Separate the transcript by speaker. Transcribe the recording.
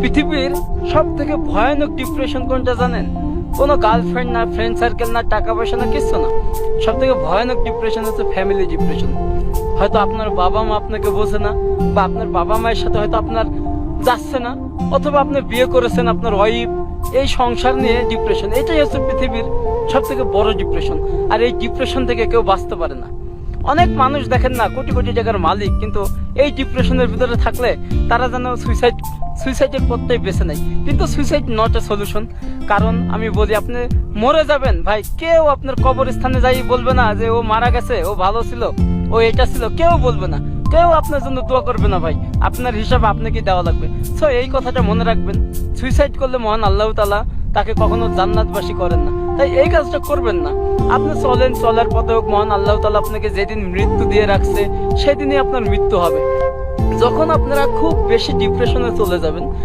Speaker 1: পৃথিবীর সব থেকে ভয়ানক ডিপ্রেশন কোনটা জানেন? কোনো গার্লফ্রেন্ড না, ফ্রেন্ড সার্কেল না, টাকা পয়সা না, কিছু না। সব থেকে ভয়ানক ডিপ্রেশন হচ্ছে ফ্যামিলি ডিপ্রেশন। হয়তো আপনার বাবা মা আপনাকে বোঝে না, বা আপনার বাবা মায়ের সাথে হয়তো আপনার যাচ্ছে না, অথবা আপনি বিয়ে করেছেন, আপনার ওয়াইফ, এই সংসার নিয়ে ডিপ্রেশন। এটাই হচ্ছে পৃথিবীর সব থেকে বড় ডিপ্রেশন। আর এই ডিপ্রেশন থেকে কেউ বাঁচতে পারে না। অনেক মানুষ দেখেন না কোটি কোটি টাকার মালিক, কিন্তু এই ডিপ্রেশনের ভিতরে থাকলে তারা যেন সুইসাইডের পথটাই বেছে নেয়। কিন্তু সুইসাইড নট এ সলিউশন। কারণ আমি বলি, আপনি মরে যাবেন ভাই, কেউ আপনার কবরস্থানে যাই বলবে না যে ও মারা গেছে, ও ভালো ছিল, ও এটা ছিল, কেউ বলবে না। কেউ আপনার জন্য দোয়া করবে না ভাই, আপনার হিসাব আপনাকে দেওয়া লাগবে। সো এই কথাটা মনে রাখবেন, সুইসাইড করলে মহান আল্লাহ তাআলা তাকে কখনো জান্নাতবাসী করেন না। তাই এই কাজটা করবেন না। আপনি চলেন, চলার পথে হোক, মহান আল্লাহ তাআলা আপনাকে যেদিন মৃত্যু দিয়ে রাখছে সেদিনই আপনার মৃত্যু হবে। যখন আপনারা খুব বেশি ডিপ্রেশনে চলে যাবেন,